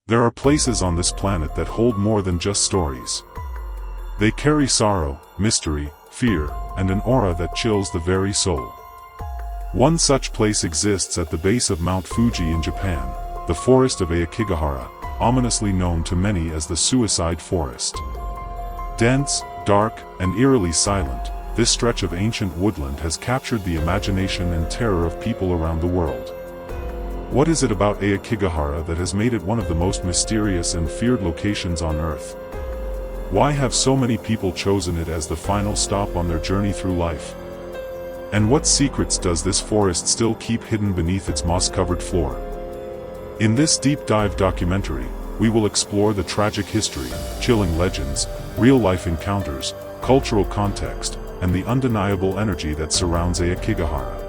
There are places on this planet that hold more than just stories. They carry sorrow, mystery, fear, and an aura that chills the very soul. One such place exists at the base of Mount Fuji in Japan, the forest of Aokigahara, ominously known to many as the Suicide Forest. Dense, dark, and eerily silent, this stretch of ancient woodland has captured the imagination and terror of people around the world. What is it about Aokigahara that has made it one of the most mysterious and feared locations on Earth? Why have so many people chosen it as the final stop on their journey through life? And what secrets does this forest still keep hidden beneath its moss-covered floor? In this deep-dive documentary, we will explore the tragic history, chilling legends, real-life encounters, cultural context, and the undeniable energy that surrounds Aokigahara.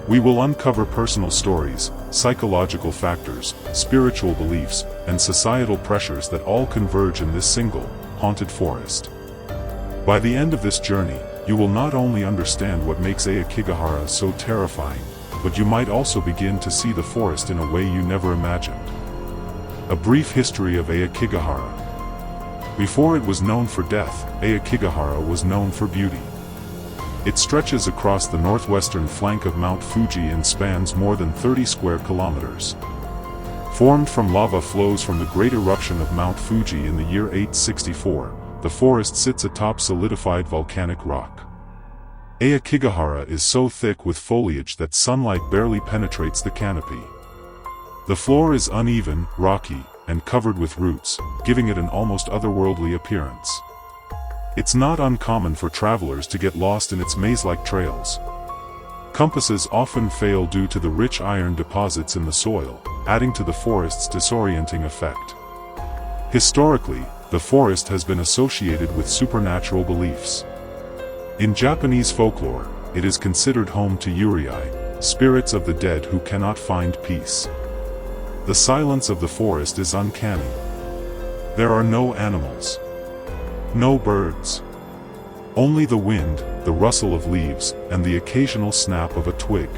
We will uncover personal stories, psychological factors, spiritual beliefs, and societal pressures that all converge in this single, haunted forest. By the end of this journey, you will not only understand what makes Aokigahara so terrifying, but you might also begin to see the forest in a way you never imagined. A brief history of Aokigahara. Before it was known for death, Aokigahara was known for beauty. It stretches across the northwestern flank of Mount Fuji and spans more than 30 square kilometers. Formed from lava flows from the great eruption of Mount Fuji in the year 864, the forest sits atop solidified volcanic rock. Aokigahara is so thick with foliage that sunlight barely penetrates the canopy. The floor is uneven, rocky, and covered with roots, giving it an almost otherworldly appearance. It's not uncommon for travelers to get lost in its maze-like trails. Compasses often fail due to the rich iron deposits in the soil, adding to the forest's disorienting effect. Historically, the forest has been associated with supernatural beliefs. In Japanese folklore, it is considered home to eerie, spirits of the dead who cannot find peace. The silence of the forest is uncanny. There are no animals. No birds. Only the wind, the rustle of leaves, and the occasional snap of a twig.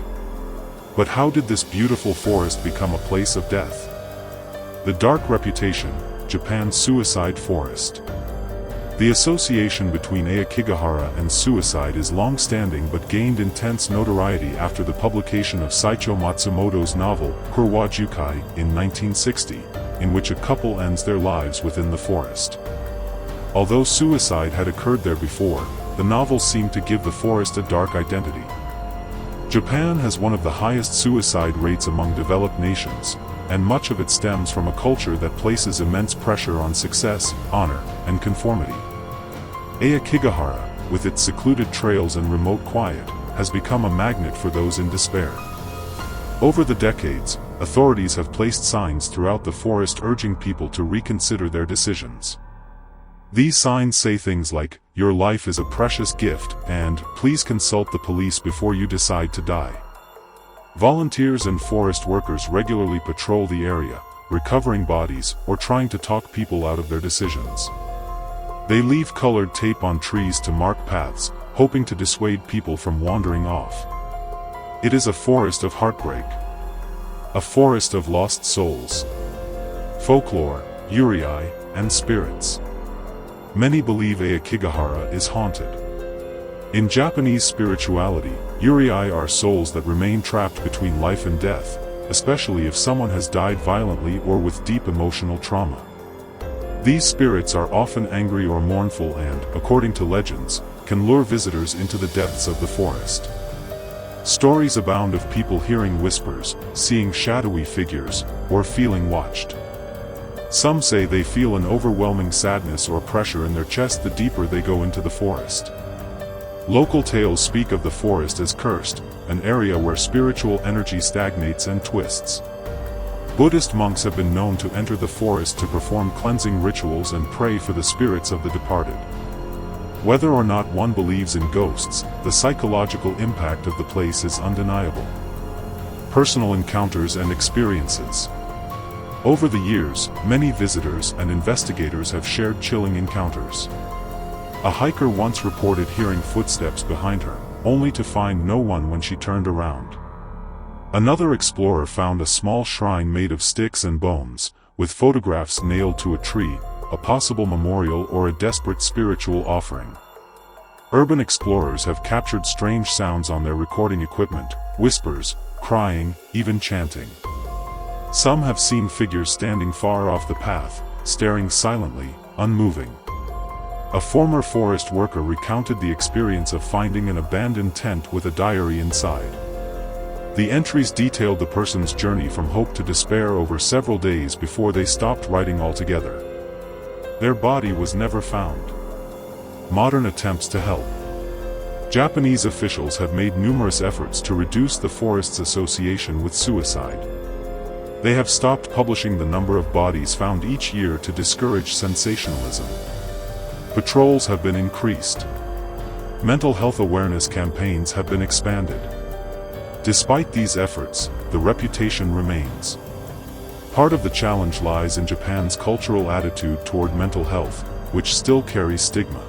But how did this beautiful forest become a place of death? The dark reputation, Japan's suicide forest. The association between Aokigahara and suicide is long-standing but gained intense notoriety after the publication of Saicho Matsumoto's novel, Kurwajukai, in 1960, in which a couple ends their lives within the forest. Although suicide had occurred there before, the novel seemed to give the forest a dark identity. Japan has one of the highest suicide rates among developed nations, and much of it stems from a culture that places immense pressure on success, honor, and conformity. Aokigahara, with its secluded trails and remote quiet, has become a magnet for those in despair. Over the decades, authorities have placed signs throughout the forest urging people to reconsider their decisions. These signs say things like, "Your life is a precious gift," and "Please consult the police before you decide to die." Volunteers and forest workers regularly patrol the area, recovering bodies or trying to talk people out of their decisions. They leave colored tape on trees to mark paths, hoping to dissuade people from wandering off. It is a forest of heartbreak. A forest of lost souls. Folklore, eerie, and spirits. Many believe Aokigahara is haunted. In Japanese spirituality, eerie are souls that remain trapped between life and death, especially if someone has died violently or with deep emotional trauma. These spirits are often angry or mournful and, according to legends, can lure visitors into the depths of the forest. Stories abound of people hearing whispers, seeing shadowy figures, or feeling watched. Some say they feel an overwhelming sadness or pressure in their chest the deeper they go into the forest. Local tales speak of the forest as cursed, an area where spiritual energy stagnates and twists. Buddhist monks have been known to enter the forest to perform cleansing rituals and pray for the spirits of the departed. Whether or not one believes in ghosts, the psychological impact of the place is undeniable. Personal encounters and experiences. Over the years, many visitors and investigators have shared chilling encounters. A hiker once reported hearing footsteps behind her, only to find no one when she turned around. Another explorer found a small shrine made of sticks and bones, with photographs nailed to a tree, a possible memorial or a desperate spiritual offering. Urban explorers have captured strange sounds on their recording equipment, whispers, crying, even chanting. Some have seen figures standing far off the path, staring silently, unmoving. A former forest worker recounted the experience of finding an abandoned tent with a diary inside. The entries detailed the person's journey from hope to despair over several days before they stopped writing altogether. Their body was never found. Modern attempts to help. Japanese officials have made numerous efforts to reduce the forest's association with suicide. They have stopped publishing the number of bodies found each year to discourage sensationalism. Patrols have been increased. Mental health awareness campaigns have been expanded. Despite these efforts, the reputation remains. Part of the challenge lies in Japan's cultural attitude toward mental health, which still carries stigma.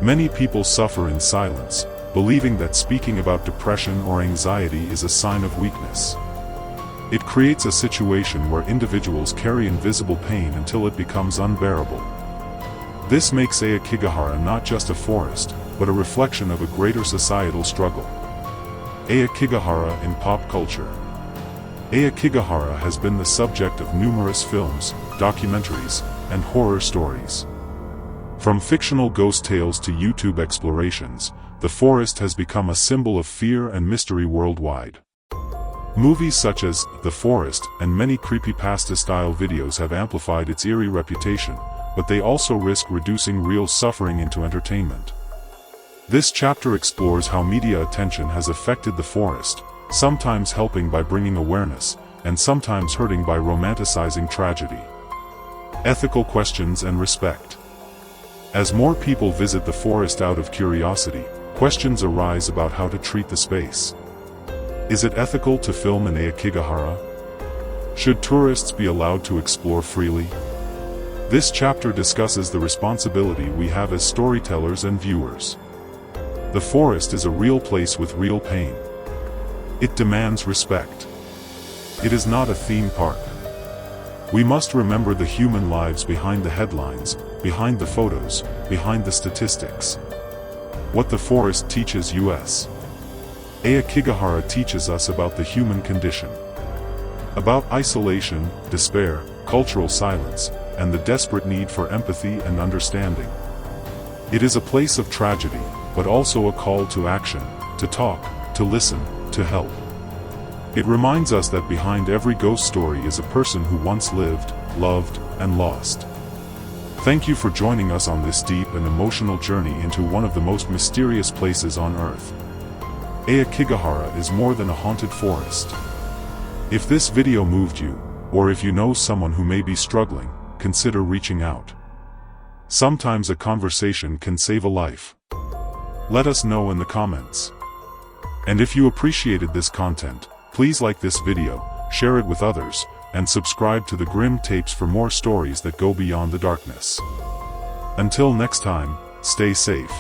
Many people suffer in silence, believing that speaking about depression or anxiety is a sign of weakness. It creates a situation where individuals carry invisible pain until it becomes unbearable. This makes Aokigahara not just a forest, but a reflection of a greater societal struggle. Aokigahara in pop culture. Aokigahara has been the subject of numerous films, documentaries, and horror stories. From fictional ghost tales to YouTube explorations, the forest has become a symbol of fear and mystery worldwide. Movies such as The Forest and many creepypasta-style videos have amplified its eerie reputation, but they also risk reducing real suffering into entertainment. This chapter explores how media attention has affected the forest, sometimes helping by bringing awareness, and sometimes hurting by romanticizing tragedy. Ethical questions and respect. As more people visit the forest out of curiosity, questions arise about how to treat the space. Is it ethical to film in Aokigahara? Should tourists be allowed to explore freely? This chapter discusses the responsibility we have as storytellers and viewers. The forest is a real place with real pain. It demands respect. It is not a theme park. We must remember the human lives behind the headlines, behind the photos, behind the statistics. What the forest teaches us. Aokigahara teaches us about the human condition. About isolation, despair, cultural silence, and the desperate need for empathy and understanding. It is a place of tragedy, but also a call to action, to talk, to listen, to help. It reminds us that behind every ghost story is a person who once lived, loved, and lost. Thank you for joining us on this deep and emotional journey into one of the most mysterious places on Earth. Aokigahara is more than a haunted forest. If this video moved you, or if you know someone who may be struggling, consider reaching out. Sometimes a conversation can save a life. Let us know in the comments. And if you appreciated this content, please like this video, share it with others, and subscribe to the Grim Tapes for more stories that go beyond the darkness. Until next time, stay safe.